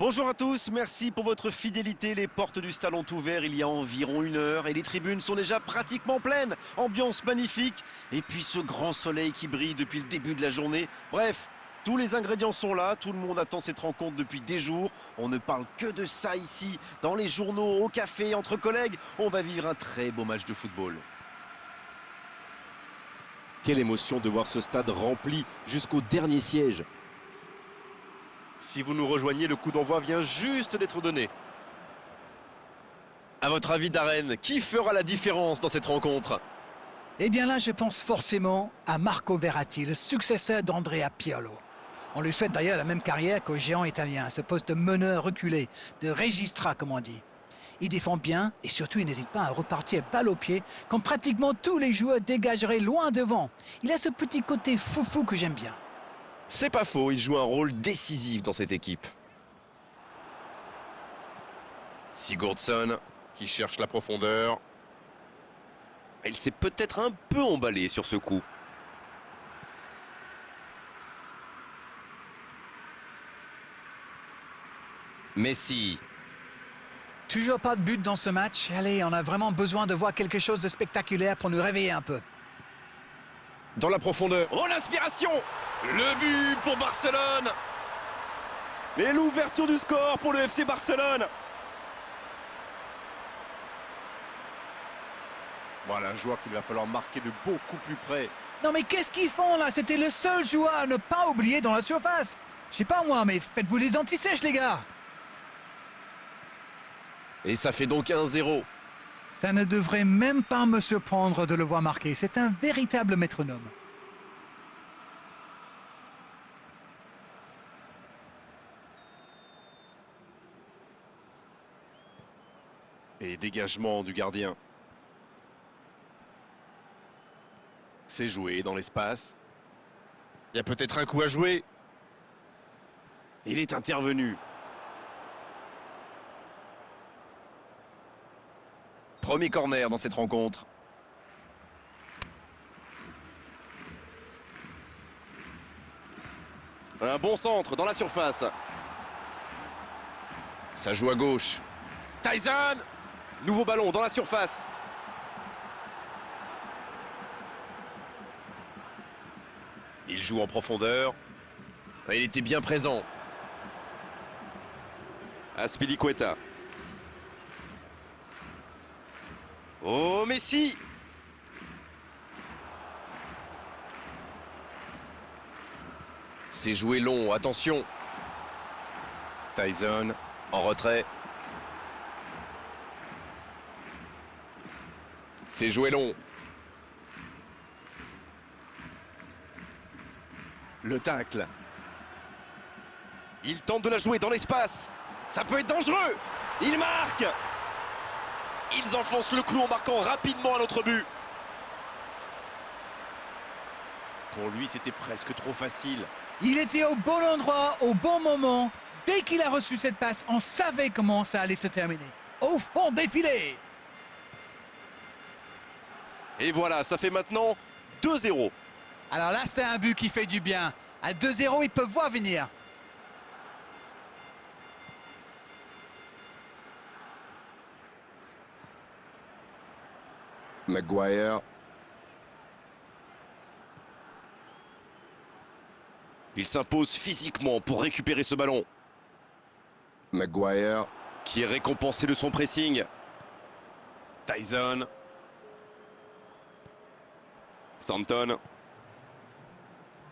Bonjour à tous, merci pour votre fidélité. Les portes du stade ont ouvert il y a environ 1 heure et les tribunes sont déjà pratiquement pleines. Ambiance magnifique et puis ce grand soleil qui brille depuis le début de la journée. Bref, tous les ingrédients sont là, tout le monde attend cette rencontre depuis des jours. On ne parle que de ça ici, dans les journaux, au café, entre collègues. On va vivre un très beau match de football. Quelle émotion de voir ce stade rempli jusqu'au dernier siège. Si vous nous rejoignez, le coup d'envoi vient juste d'être donné. À votre avis, Darren, qui fera la différence dans cette rencontre? Eh bien là, je pense forcément à Marco Verratti, le successeur d'Andrea Pirlo. On lui souhaite d'ailleurs la même carrière qu'au géant italien, ce poste de meneur reculé, de regista comme on dit. Il défend bien et surtout il n'hésite pas à repartir balle au pied quand pratiquement tous les joueurs dégageraient loin devant. Il a ce petit côté foufou que j'aime bien. C'est pas faux, il joue un rôle décisif dans cette équipe. Sigurdsson qui cherche la profondeur. Il s'est peut-être un peu emballé sur ce coup. Messi. Toujours pas de but dans ce match. Allez, on a vraiment besoin de voir quelque chose de spectaculaire pour nous réveiller un peu. Dans la profondeur. Oh, l'inspiration! Le but pour Barcelone! Et l'ouverture du score pour le FC Barcelone! Voilà un joueur qu'il va falloir marquer de beaucoup plus près. Non mais qu'est-ce qu'ils font là? C'était le seul joueur à ne pas oublier dans la surface. Je sais pas moi, mais faites-vous des anti-sèches les gars. Et ça fait donc 1-0. Ça ne devrait même pas me surprendre de le voir marquer. C'est un véritable métronome. Et dégagement du gardien. C'est joué dans l'espace. Il y a peut-être un coup à jouer. Il est intervenu. Premier corner dans cette rencontre. Un bon centre dans la surface. Ça joue à gauche. Tyson! Nouveau ballon dans la surface. Il joue en profondeur. Il était bien présent. Azpilicueta. Oh, Messi! C'est joué long, attention. Tyson en retrait. C'est joué long. Le tacle. Il tente de la jouer dans l'espace. Ça peut être dangereux. Il marque. Ils enfoncent le clou en marquant rapidement à notre but. Pour lui, c'était presque trop facile. Il était au bon endroit, au bon moment. Dès qu'il a reçu cette passe, on savait comment ça allait se terminer. Au fond défilé. Et voilà, ça fait maintenant 2-0. Alors là, c'est un but qui fait du bien. À 2-0, ils peuvent voir venir. Maguire. Il s'impose physiquement pour récupérer ce ballon. Maguire qui est récompensé de son pressing. Tyson. Santon.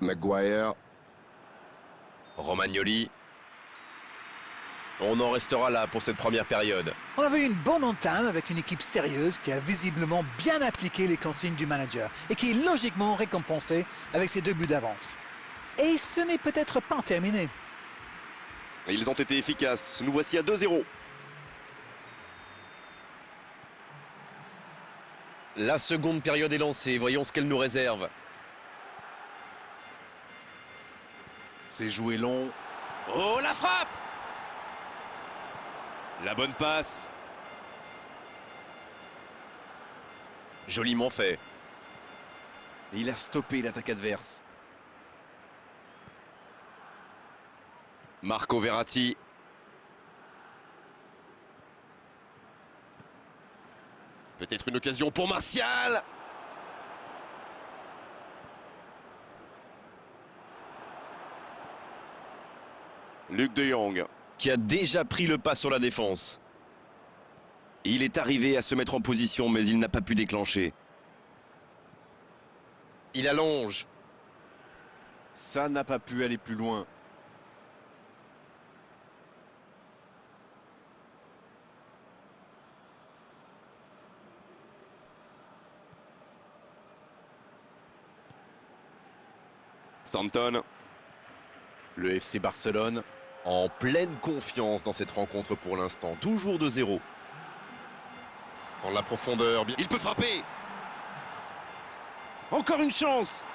Maguire. Romagnoli. On en restera là pour cette première période. On avait une bonne entame avec une équipe sérieuse qui a visiblement bien appliqué les consignes du manager et qui est logiquement récompensée avec ses 2 buts d'avance. Et ce n'est peut-être pas terminé. Ils ont été efficaces. Nous voici à 2-0. La seconde période est lancée. Voyons ce qu'elle nous réserve. C'est joué long. Oh, la frappe! La bonne passe. Joliment fait. Il a stoppé l'attaque adverse. Marco Verratti. Peut-être une occasion pour Martial. Luc de Jong, qui a déjà pris le pas sur la défense. Il est arrivé à se mettre en position, mais il n'a pas pu déclencher. Il allonge. Ça n'a pas pu aller plus loin. Santon. Le FC Barcelone en pleine confiance dans cette rencontre pour l'instant. Toujours 2-0. En la profondeur, il peut frapper. Encore une chance.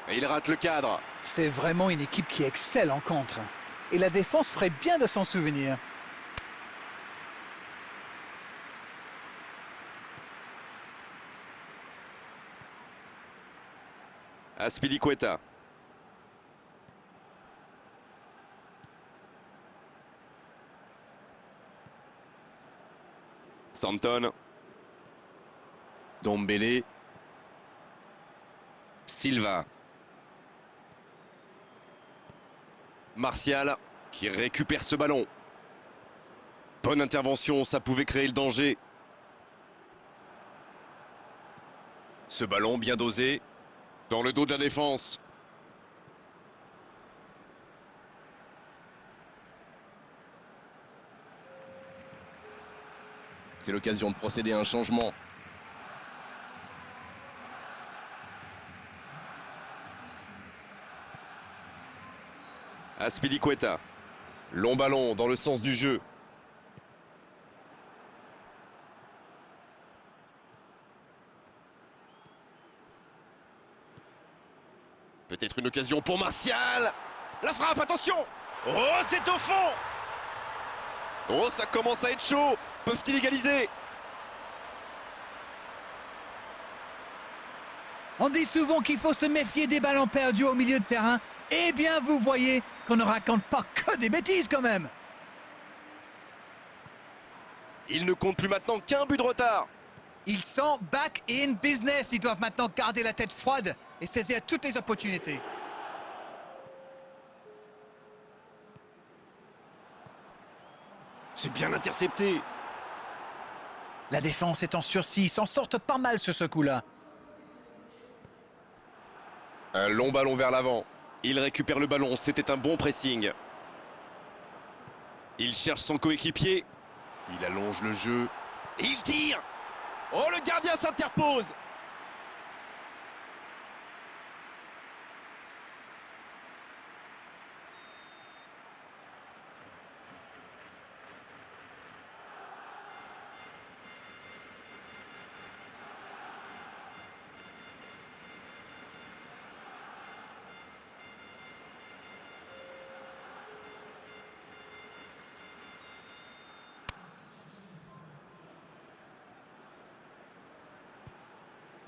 Et il rate le cadre. C'est vraiment une équipe qui excelle en contre. Et la défense ferait bien de s'en souvenir. Azpilicueta. Santon. Dombele. Silva. Martial qui récupère ce ballon. Bonne intervention, ça pouvait créer le danger. Ce ballon bien dosé. Dans le dos de la défense. C'est l'occasion de procéder à un changement. Azpilicueta. Long ballon dans le sens du jeu. Peut-être une occasion pour Martial. La frappe, attention. Oh, c'est au fond. Oh, ça commence à être chaud. Peuvent-ils égaliser? On dit souvent qu'il faut se méfier des ballons perdus au milieu de terrain. Eh bien, vous voyez qu'on ne raconte pas que des bêtises quand même. Il ne compte plus maintenant qu'un but de retard. Ils sont back in business. Ils doivent maintenant garder la tête froide et saisir toutes les opportunités. C'est bien intercepté. La défense est en sursis. Ils s'en sortent pas mal sur ce coup-là. Un long ballon vers l'avant. Il récupère le ballon. C'était un bon pressing. Il cherche son coéquipier. Il allonge le jeu. Et il tire. Oh, le gardien s'interpose.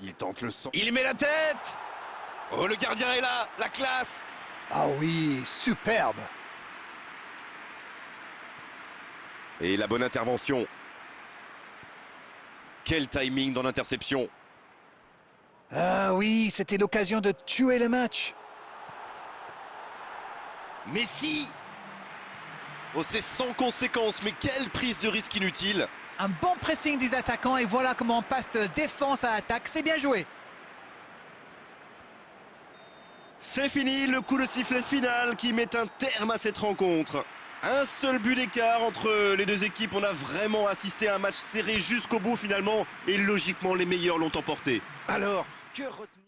Il tente le centre. Il met la tête. Oh, le gardien est là. La classe. Ah oui, superbe. Et la bonne intervention. Quel timing dans l'interception. Ah oui, c'était l'occasion de tuer le match. Messi. Oh, c'est sans conséquence, mais quelle prise de risque inutile. Un bon pressing des attaquants et voilà comment on passe de défense à attaque. C'est bien joué. C'est fini, le coup de sifflet final qui met un terme à cette rencontre. Un seul but d'écart entre les deux équipes. On a vraiment assisté à un match serré jusqu'au bout finalement. Et logiquement, les meilleurs l'ont emporté. Alors, que retenir ?